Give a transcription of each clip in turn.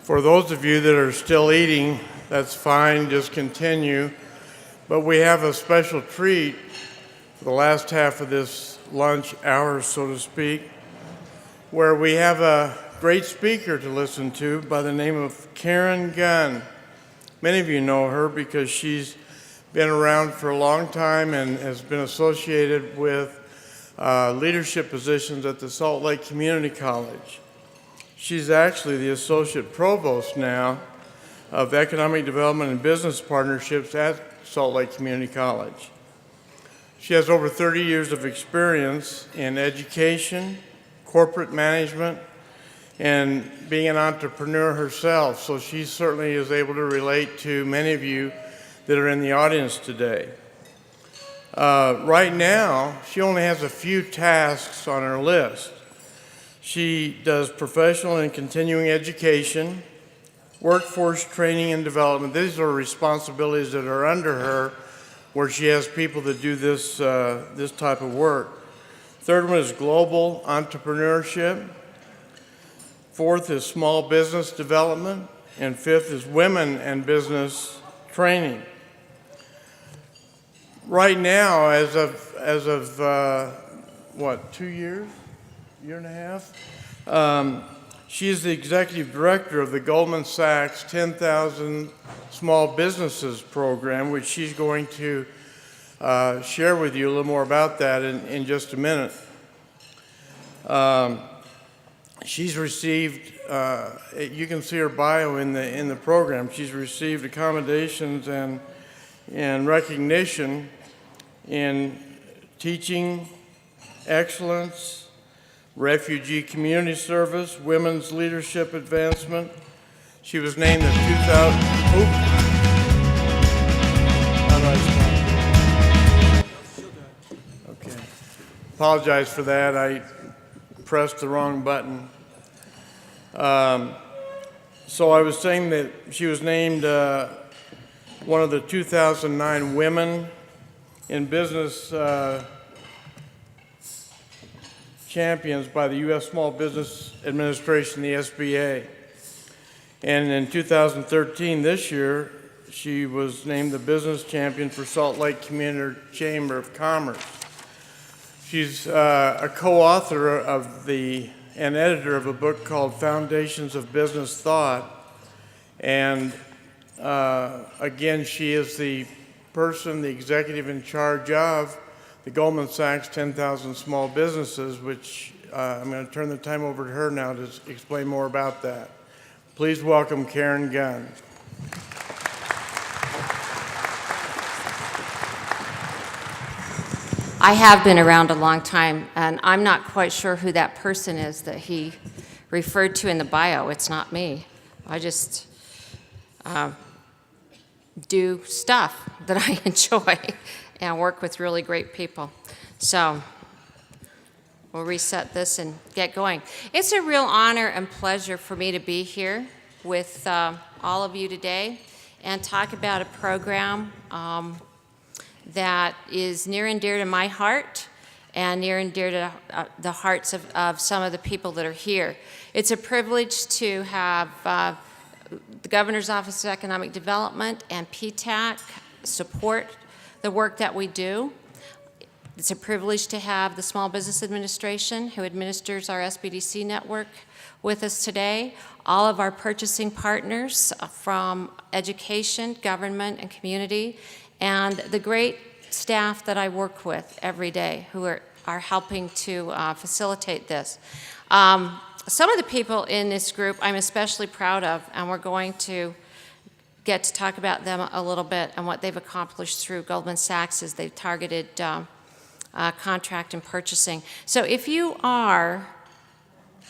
For those of you that are still eating, that's fine, just continue. But we have a special treat for the last half of this lunch hour, so to speak, where we have a great speaker to listen to by the name of Karen Gunn. Many of you know her because she's been around for a long time and has been associated with leadership positions at the Salt Lake Community College. She's actually the Associate Provost now of Economic Development and Business Partnerships at Salt Lake Community College. She has over 30 years of experience in education, corporate management, and being an entrepreneur herself, so she certainly is able to relate to many of you that are in the audience today. Right now, she only has a few tasks on her list. She does professional and continuing education, workforce training and development. These are responsibilities that are under her where she has people that do this type of work. Third one is global entrepreneurship. Fourth is small business development. And fifth is women and business training. Right now, as of 2 years? Year and a half? She is the executive director of the Goldman Sachs 10,000 Small Businesses program, which she's going to share with you a little more about that in just a minute. She's received, you can see her bio in the program, she's received accommodations and recognition in teaching excellence, refugee community service, women's leadership advancement. She was named the 2000, how do I stop? Okay. Apologize for that, I pressed the wrong button. So I was saying that she was named one of the 2009 Women in Business champions by the U.S. Small Business Administration, the SBA. And in 2013, this year, she was named the business champion for Salt Lake Community Chamber of Commerce. She's a co-author of and editor of a book called Foundations of Business Thought. And again, she is the executive in charge of the Goldman Sachs 10,000 Small Businesses, which I'm going to turn the time over to her now to explain more about that. Please welcome Karen Gunn. I have been around a long time, and I'm not quite sure who that person is that he referred to in the bio. It's not me. I just do stuff that I enjoy and work with really great people. So we'll reset this and get going. It's a real honor and pleasure for me to be here with all of you today and talk about a program that is near and dear to my heart and near and dear to the hearts of some of the people that are here. It's a privilege to have the Governor's Office of Economic Development and PTAC support the work that we do. It's a privilege to have the Small Business Administration, who administers our SBDC network, with us today. All of our purchasing partners from education, government, and community, and the great staff that I work with every day who are helping to facilitate this. Some of the people in this group I'm especially proud of, and we're going to get to talk about them a little bit and what they've accomplished through Goldman Sachs as they've targeted contract and purchasing. So if you are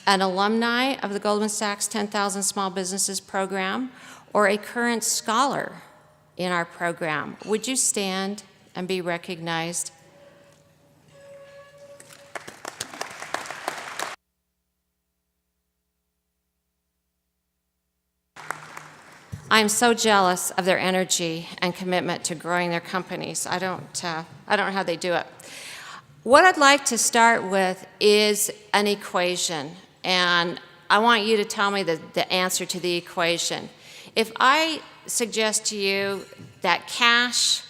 an alumni of the Goldman Sachs 10,000 Small Businesses program or a current scholar in our program, would you stand and be recognized? I'm so jealous of their energy and commitment to growing their companies. I don't know how they do it. What I'd like to start with is an equation, and I want you to tell me the answer to the equation. If I suggest to you that cash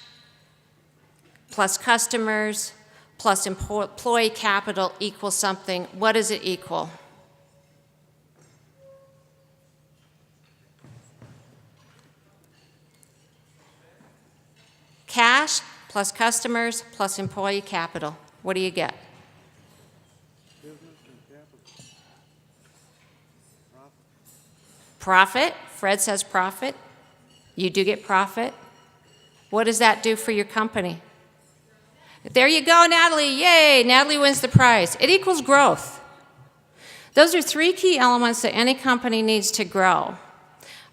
plus customers plus employee capital equals something, what does it equal? Cash plus customers plus employee capital. What do you get? Business and capital. Profit. Fred says profit. You do get profit. What does that do for your company? There you go, Natalie. Yay, Natalie wins the prize. It equals growth. Those are three key elements that any company needs to grow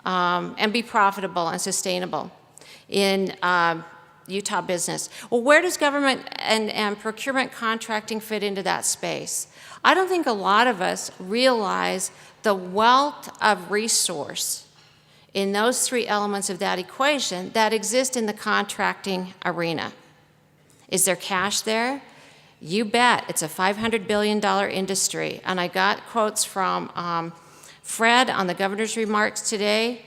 and be profitable and sustainable in Utah business. Well, where does government and procurement contracting fit into that space? I don't think a lot of us realize the wealth of resource in those three elements of that equation that exist in the contracting arena. Is there cash there? You bet. It's a $500 billion industry. And I got quotes from Fred on the governor's remarks today.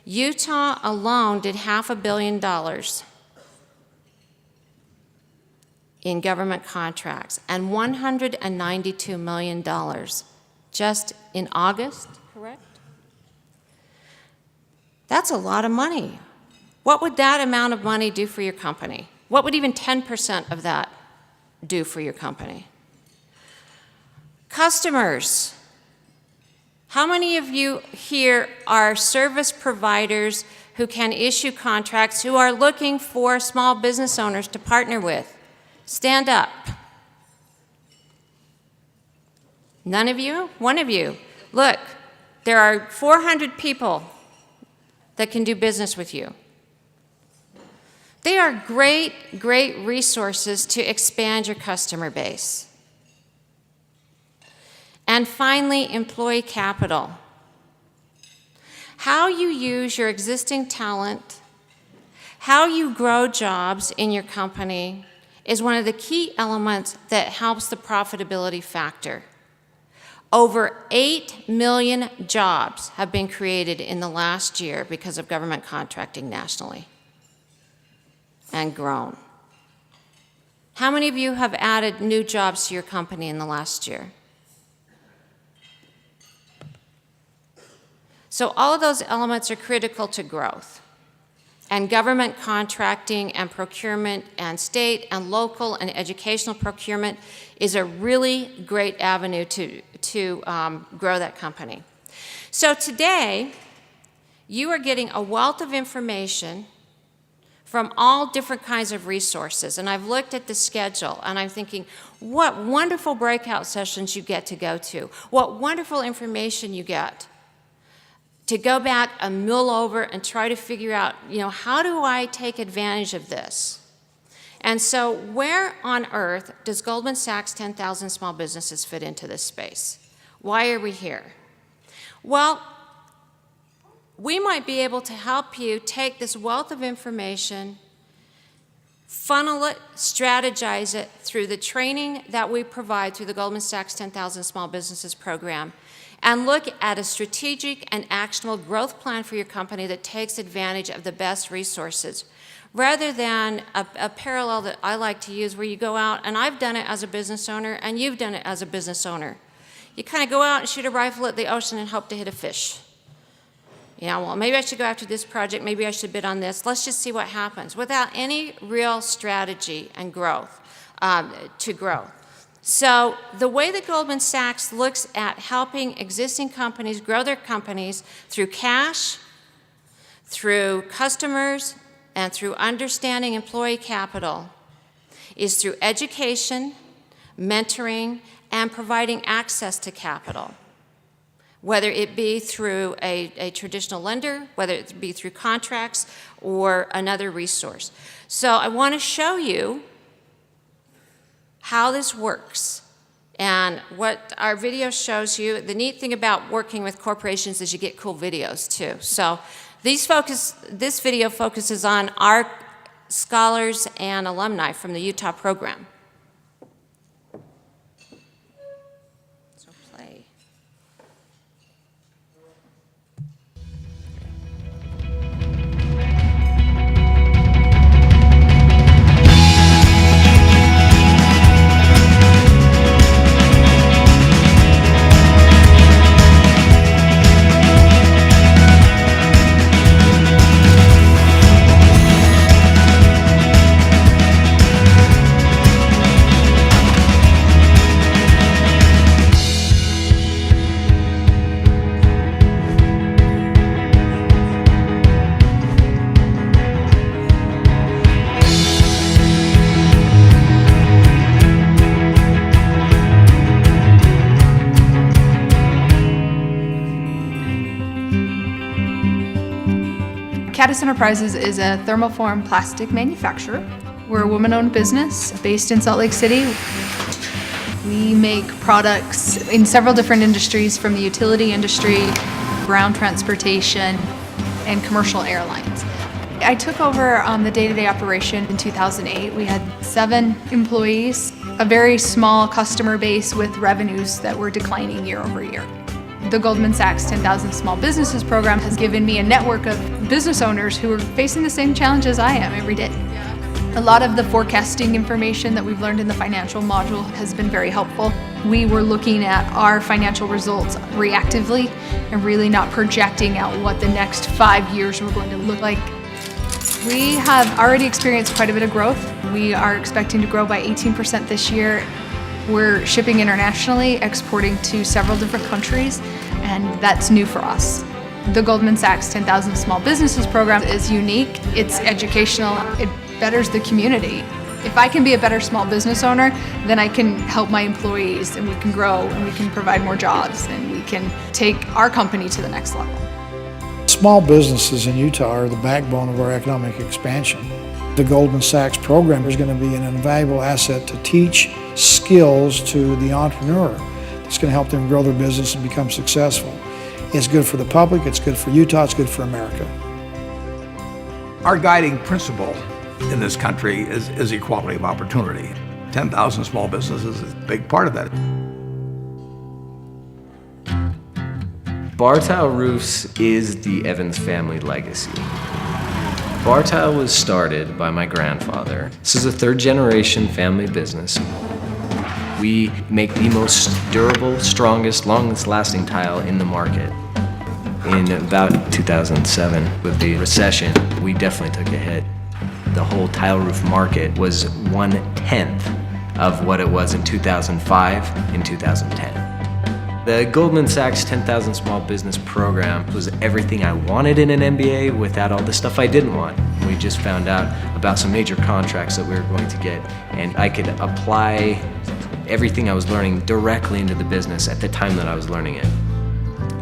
Utah alone did $500 million in government contracts and $192 million just in August, correct? That's a lot of money. What would that amount of money do for your company? What would even 10% of that do for your company? Customers. How many of you here are service providers who can issue contracts who are looking for small business owners to partner with? Stand up. None of you? One of you. Look, there are 400 people that can do business with you. They are great, great resources to expand your customer base. And finally, employee capital. How you use your existing talent, how you grow jobs in your company is one of the key elements that helps the profitability factor. Over 8 million jobs have been created in the last year because of government contracting nationally and grown. How many of you have added new jobs to your company in the last year? So all of those elements are critical to growth. And government contracting and procurement and state and local and educational procurement is a really great avenue to grow that company. So today, you are getting a wealth of information from all different kinds of resources. And I've looked at the schedule, and I'm thinking, what wonderful breakout sessions you get to go to. What wonderful information you get to go back and mull over and try to figure out, how do I take advantage of this? And so where on earth does Goldman Sachs 10,000 Small Businesses fit into this space? Why are we here? Well, we might be able to help you take this wealth of information, funnel it, strategize it through the training that we provide through the Goldman Sachs 10,000 Small Businesses program, and look at a strategic and actionable growth plan for your company that takes advantage of the best resources, rather than a parallel that I like to use where you go out, and I've done it as a business owner, and you've done it as a business owner. You kind of go out and shoot a rifle at the ocean and hope to hit a fish. Well, maybe I should go after this project, maybe I should bid on this, let's just see what happens, without any real strategy and growth, to grow. So the way that Goldman Sachs looks at helping existing companies grow their companies through cash, through customers, and through understanding employee capital is through education, mentoring, and providing access to capital, whether it be through a traditional lender, whether it be through contracts or another resource. So I want to show you how this works. And what our video shows you, the neat thing about working with corporations is you get cool videos too. So This video focuses on our scholars and alumni from the Utah program. So play. Caddis Enterprises is a thermoform plastic manufacturer. We're a woman-owned business based in Salt Lake City. We make products in several different industries, from the utility industry, ground transportation, and commercial airlines. I took over the day-to-day operation in 2008. We had 7 employees, a very small customer base with revenues that were declining year over year. The Goldman Sachs 10,000 Small Businesses program has given me a network of business owners who are facing the same challenges I am every day. A lot of the forecasting information that we've learned in the financial module has been very helpful. We were looking at our financial results reactively and really not projecting out what the next 5 years were going to look like. We have already experienced quite a bit of growth. We are expecting to grow by 18% this year. We're shipping internationally, exporting to several different countries, and that's new for us. The Goldman Sachs 10,000 Small Businesses program is unique. It's educational. It betters the community. If I can be a better small business owner, then I can help my employees, and we can grow, and we can provide more jobs, and we can take our company to the next level. Small businesses in Utah are the backbone of our economic expansion. The Goldman Sachs program is going to be an invaluable asset to teach skills to the entrepreneur. It's going to help them grow their business and become successful. It's good for the public, it's good for Utah, it's good for America. Our guiding principle in this country is equality of opportunity. 10,000 small businesses is a big part of that. Bar Tile Roofs is the Evans family legacy. Bar Tile was started by my grandfather. This is a third-generation family business. We make the most durable, strongest, longest-lasting tile in the market. In about 2007, with the recession, we definitely took a hit. The whole tile roof market was 1/10 of what it was in 2005 and 2010. The Goldman Sachs 10,000 Small Business Program was everything I wanted in an MBA without all the stuff I didn't want. We just found out about some major contracts that we were going to get, and I could apply everything I was learning directly into the business at the time that I was learning it.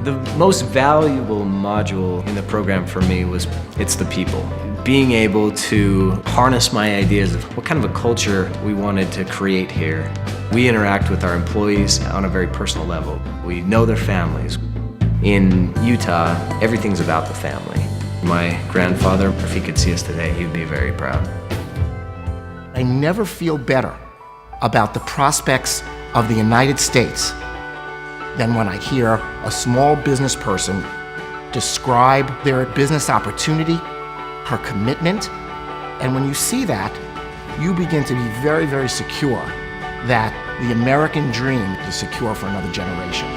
The most valuable module in the program for me was it's the people. Being able to harness my ideas of what kind of a culture we wanted to create here. We interact with our employees on a very personal level. We know their families. In Utah, everything's about the family. My grandfather, if he could see us today, he'd be very proud. I never feel better about the prospects of the United States than when I hear a small business person describe their business opportunity, her commitment, and when you see that, you begin to be very, very secure that the American dream is secure for another generation.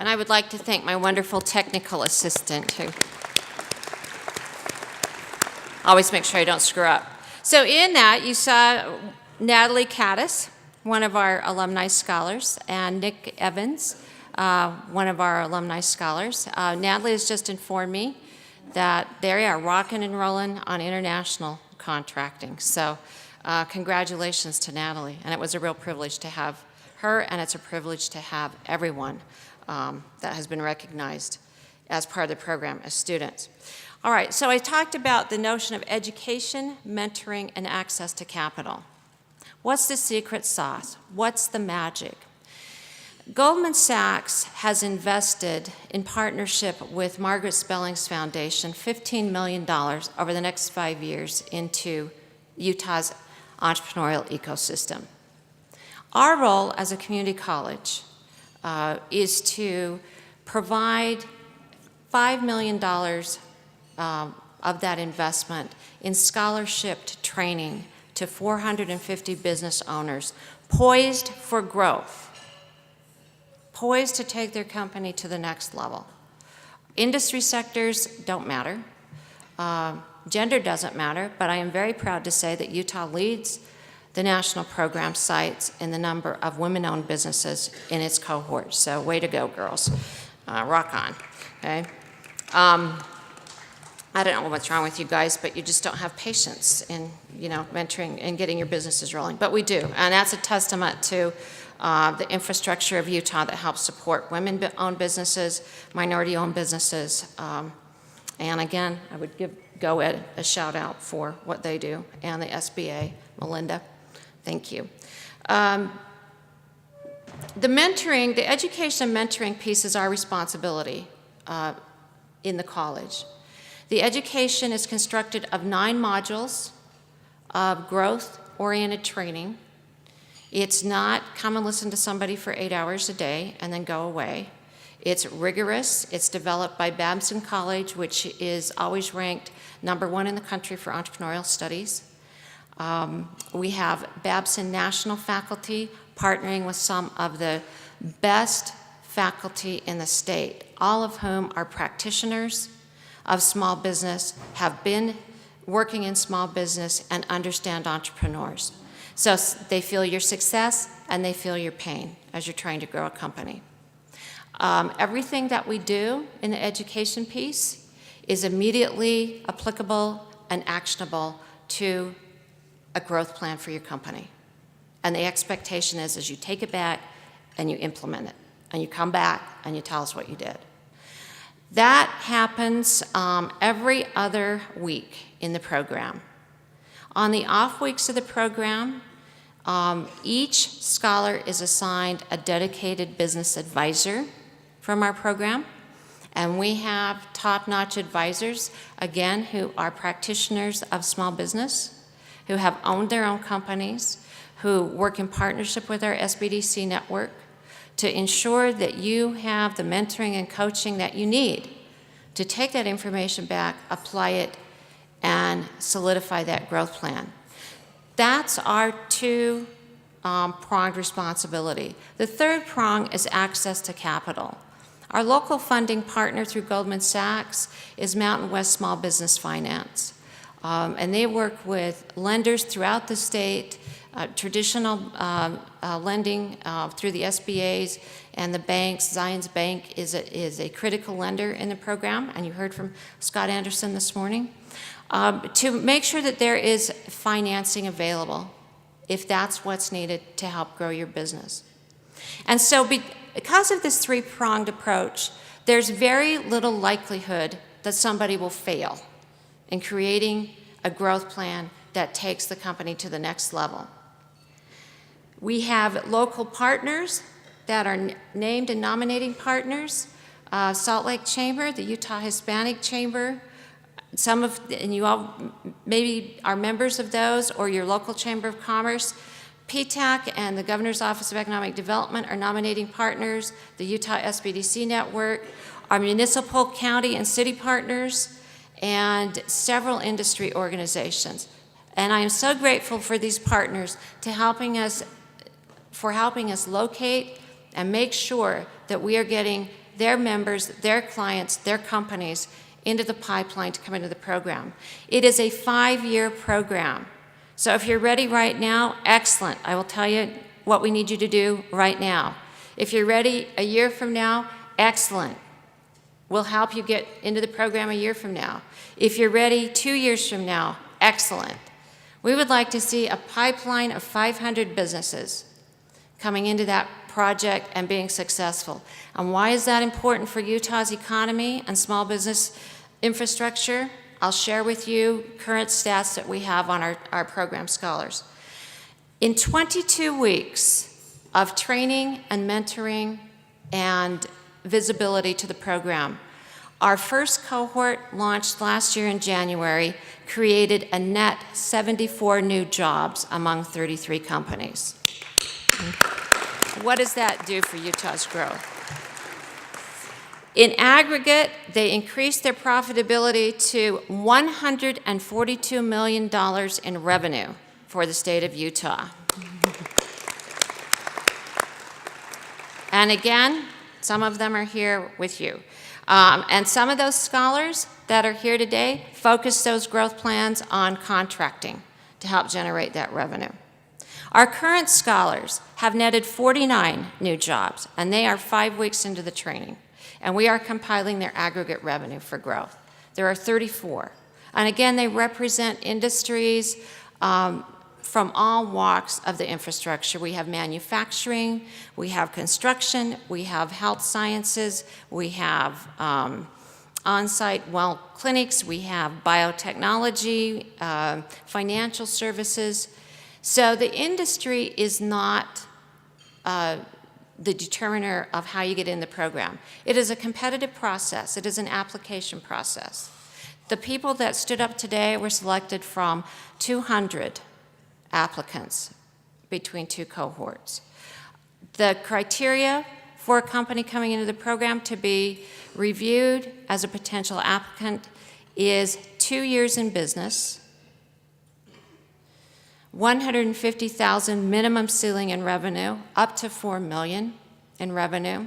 And I would like to thank my wonderful technical assistant, who always makes sure I don't screw up. So in that, you saw Natalie Caddis, one of our alumni scholars, and Nick Evans, one of our alumni scholars. Natalie has just informed me that they are rocking and rolling on international contracting. So congratulations to Natalie. And it was a real privilege to have her, and it's a privilege to have everyone that has been recognized as part of the program as students. All right, so I talked about the notion of education, mentoring, and access to capital. What's the secret sauce? What's the magic? Goldman Sachs has invested, in partnership with Margaret Spelling's Foundation, $15 million over the next 5 years into Utah's entrepreneurial ecosystem. Our role as a community college is to provide $5 million of that investment in scholarship training to 450 business owners poised for growth, poised to take their company to the next level. Industry sectors don't matter. Gender doesn't matter, but I am very proud to say that Utah leads the national program sites in the number of women-owned businesses in its cohort. So way to go, girls. Rock on, okay? I don't know what's wrong with you guys, but you just don't have patience in, mentoring and getting your businesses rolling. But we do, and that's a testament to the infrastructure of Utah that helps support women-owned businesses, minority-owned businesses. And again, I would give GoEd a shout out for what they do, and the SBA, Melinda, thank you. The education mentoring piece is our responsibility in the college. The education is constructed of 9 modules of growth-oriented training. It's not come and listen to somebody for 8 hours a day and then go away. It's rigorous. It's developed by Babson College, which is always ranked #1 in the country for entrepreneurial studies. We have Babson national faculty partnering with some of the best faculty in the state, all of whom are practitioners of small business, have been working in small business, and understand entrepreneurs. So they feel your success and they feel your pain as you're trying to grow a company. Everything that we do in the education piece is immediately applicable and actionable to a growth plan for your company. And the expectation is you take it back and you implement it, and you come back and you tell us what you did. That happens every other week in the program. On the off weeks of the program, each scholar is assigned a dedicated business advisor from our program, and we have top-notch advisors, again, who are practitioners of small business, who have owned their own companies, who work in partnership with our SBDC network to ensure that you have the mentoring and coaching that you need to take that information back, apply it, and solidify that growth plan. That's our two-pronged responsibility. The third prong is access to capital. Our local funding partner through Goldman Sachs is Mountain West Small Business Finance. And they work with lenders throughout the state, traditional lending through the SBAs and the banks. Zions Bank is a critical lender in the program, and you heard from Scott Anderson this morning, to make sure that there is financing available if that's what's needed to help grow your business. And so because of this three-pronged approach, there's very little likelihood that somebody will fail in creating a growth plan that takes the company to the next level. We have local partners that are named and nominating partners. Salt Lake Chamber, the Utah Hispanic Chamber, and you all maybe are members of those, or your local Chamber of Commerce. PTAC and the Governor's Office of Economic Development are nominating partners. The Utah SBDC Network, our municipal, county, and city partners, and several industry organizations. And I am so grateful for these partners helping us locate and make sure that we are getting their members, their clients, their companies into the pipeline to come into the program. It is a 5-year program. So if you're ready right now, excellent. I will tell you what we need you to do right now. If you're ready a year from now, excellent. We'll help you get into the program a year from now. If you're ready 2 years from now, excellent. We would like to see a pipeline of 500 businesses coming into that project and being successful. And why is that important for Utah's economy and small business infrastructure? I'll share with you current stats that we have on our program scholars. In 22 weeks of training and mentoring and visibility to the program, our first cohort, launched last year in January, created a net 74 new jobs among 33 companies. What does that do for Utah's growth? In aggregate, they increased their profitability to $142 million in revenue for the state of Utah. And again, some of them are here with you. And some of those scholars that are here today focus those growth plans on contracting to help generate that revenue. Our current scholars have netted 49 new jobs, and they are 5 weeks into the training. And we are compiling their aggregate revenue for growth. There are 34. And again, they represent industries from all walks of the infrastructure. We have manufacturing, we have construction, we have health sciences, we have on-site well clinics, we have biotechnology, financial services. So the industry is not the determiner of how you get in the program. It is a competitive process. It is an application process. The people that stood up today were selected from 200 applicants between 2 cohorts. The criteria for a company coming into the program to be reviewed as a potential applicant is 2 years in business, 150,000 minimum ceiling in revenue, up to $4 million in revenue,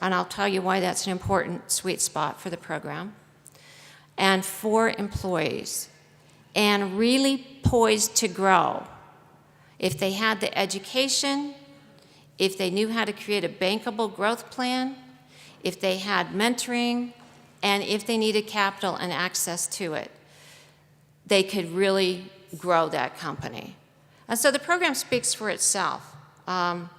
and I'll tell you why that's an important sweet spot for the program, and 4 employees, and really poised to grow. If they had the education, if they knew how to create a bankable growth plan, if they had mentoring, and if they needed capital and access to it, they could really grow that company. And so the program speaks for itself in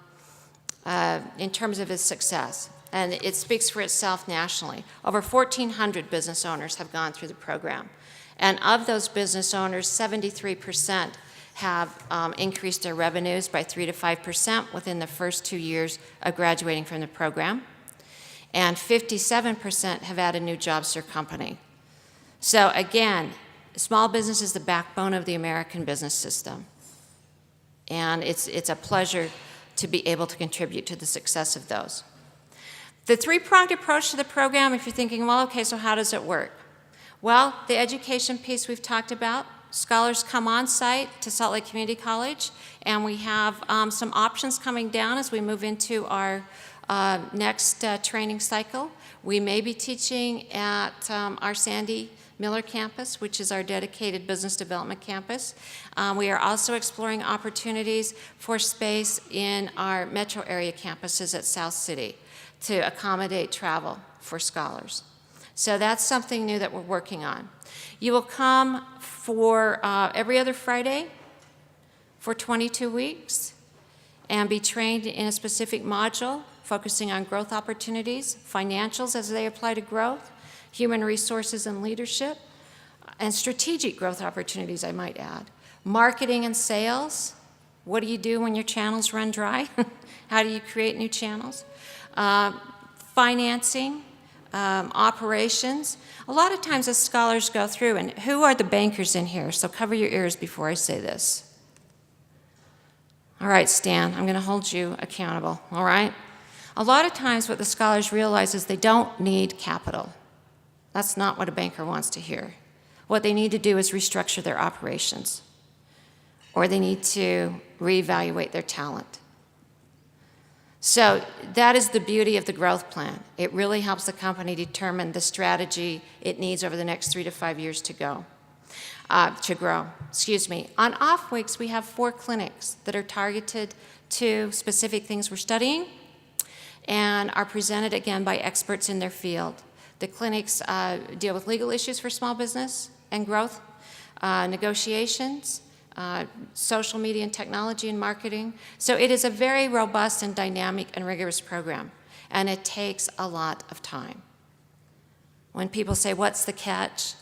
terms of its success, and it speaks for itself nationally. Over 1,400 business owners have gone through the program, and of those business owners, 73% have increased their revenues by 3 to 5% within the first 2 years of graduating from the program, and 57% have added new jobs to their company. So again, small business is the backbone of the American business system, and it's a pleasure to be able to contribute to the success of those. The 3-pronged approach to the program, if you're thinking, well, okay, so how does it work? Well, the education piece we've talked about. Scholars come on site to Salt Lake Community College, and we have some options coming down as we move into our next training cycle. We may be teaching at our Sandy Miller campus, which is our dedicated business development campus. We are also exploring opportunities for space in our metro area campuses at South City to accommodate travel for scholars. So that's something new that we're working on. You will come for every other Friday for 22 weeks and be trained in a specific module focusing on growth opportunities, financials as they apply to growth, human resources and leadership, and strategic growth opportunities, I might add. Marketing and sales. What do you do when your channels run dry? How do you create new channels? Financing, operations. A lot of times as scholars go through, and who are the bankers in here? So cover your ears before I say this. All right, Stan, I'm going to hold you accountable, all right? A lot of times what the scholars realize is they don't need capital. That's not what a banker wants to hear. What they need to do is restructure their operations, or they need to reevaluate their talent. So that is the beauty of the growth plan. It really helps the company determine the strategy it needs over the next 3 to 5 years to go. to grow. Excuse me. On off weeks, we have 4 clinics that are targeted to specific things we're studying and are presented again by experts in their field. The clinics deal with legal issues for small business and growth, negotiations, social media and technology and marketing. So it is a very robust and dynamic and rigorous program, and it takes a lot of time. When people say, what's the catch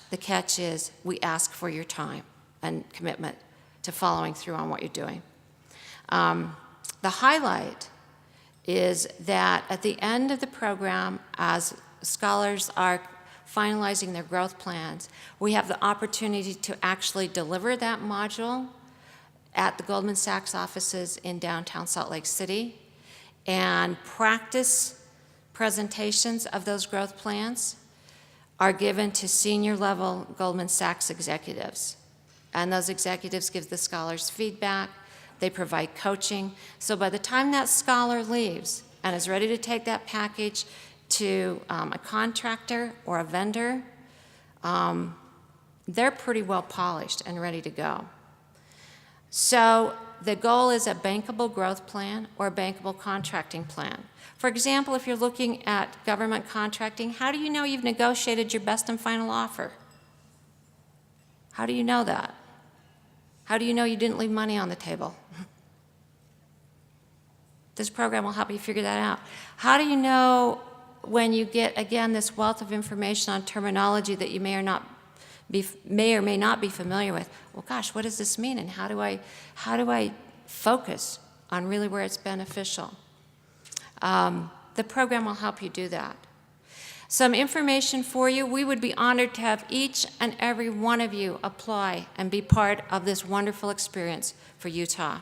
is we ask for your time and commitment to following through on what you're doing. The highlight is that at the end of the program, as scholars are finalizing their growth plans, we have the opportunity to actually deliver that module at the Goldman Sachs offices in downtown Salt Lake City and practice presentations of those growth plans are given to senior level Goldman Sachs executives. And those executives give the scholars feedback, they provide coaching. So by the time that scholar leaves and is ready to take that package to a contractor or a vendor, they're pretty well polished and ready to go. So the goal is a bankable growth plan or a bankable contracting plan. For example, if you're looking at government contracting, how do you know you've negotiated your best and final offer? How do you know that? How do you know you didn't leave money on the table? This program will help you figure that out. How do you know when you get, again, this wealth of information on terminology that you may or may not be familiar with? Well, gosh, what does this mean, and how do I focus on really where it's beneficial? The program will help you do that. Some information for you. We would be honored to have each and every one of you apply and be part of this wonderful experience for Utah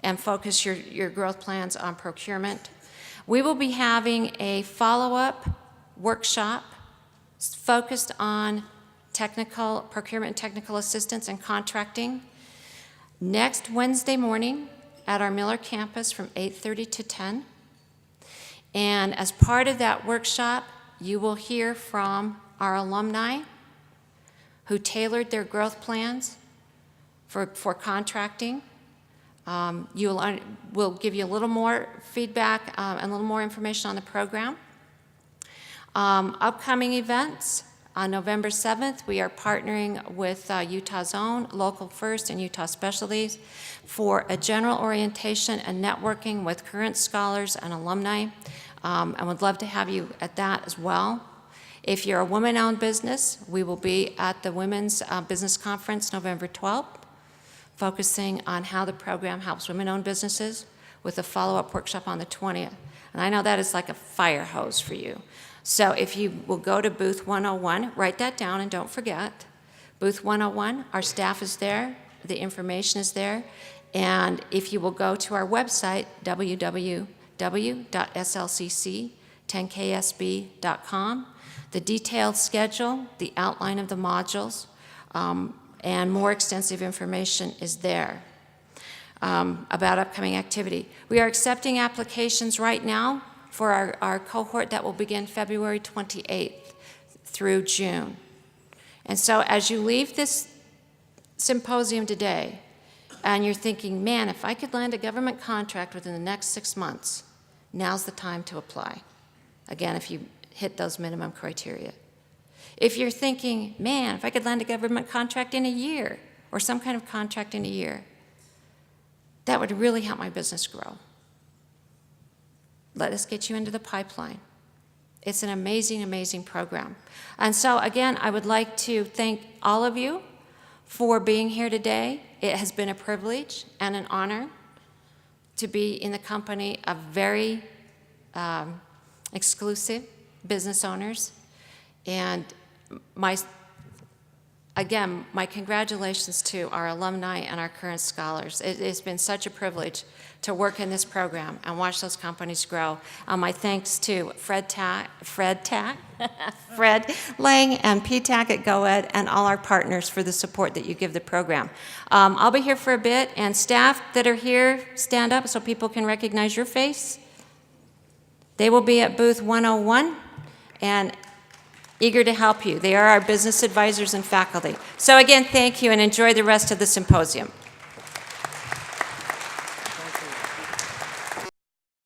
and focus your growth plans on procurement. We will be having a follow-up workshop focused on procurement and technical assistance and contracting next Wednesday morning at our Miller campus from 8:30 to 10. And as part of that workshop, you will hear from our alumni who tailored their growth plans for contracting. We'll give you a little more feedback and a little more information on the program. Upcoming events, on November 7th, we are partnering with Utah's Own, Local First, and Utah Specialties for a general orientation and networking with current scholars and alumni. And would love to have you at that as well. If you're a woman-owned business, we will be at the Women's Business Conference November 12th, focusing on how the program helps women-owned businesses with a follow-up workshop on the 20th. And I know that is like a fire hose for you. So if you will go to booth 101, write that down and don't forget. Booth 101, our staff is there, the information is there, and if you will go to our website, www.slcc10ksb.com, the detailed schedule, the outline of the modules, and more extensive information is there about upcoming activity. We are accepting applications right now for our cohort that will begin February 28th through June. And so as you leave this symposium today, and you're thinking, man, if I could land a government contract within the next 6 months, now's the time to apply. Again, if you hit those minimum criteria. If you're thinking, man, if I could land a government contract in a year, or some kind of contract in a year, that would really help my business grow. Let us get you into the pipeline. It's an amazing, amazing program. And so again, I would like to thank all of you for being here today. It has been a privilege and an honor to be in the company of very exclusive business owners. And my congratulations to our alumni and our current scholars. It has been such a privilege to work in this program and watch those companies grow. My thanks to Fred Lang and PTAC at GoEd and all our partners for the support that you give the program. I'll be here for a bit, and staff that are here, stand up so people can recognize your face. They will be at booth 101, and eager to help you. They are our business advisors and faculty. So again, thank you and enjoy the rest of the symposium.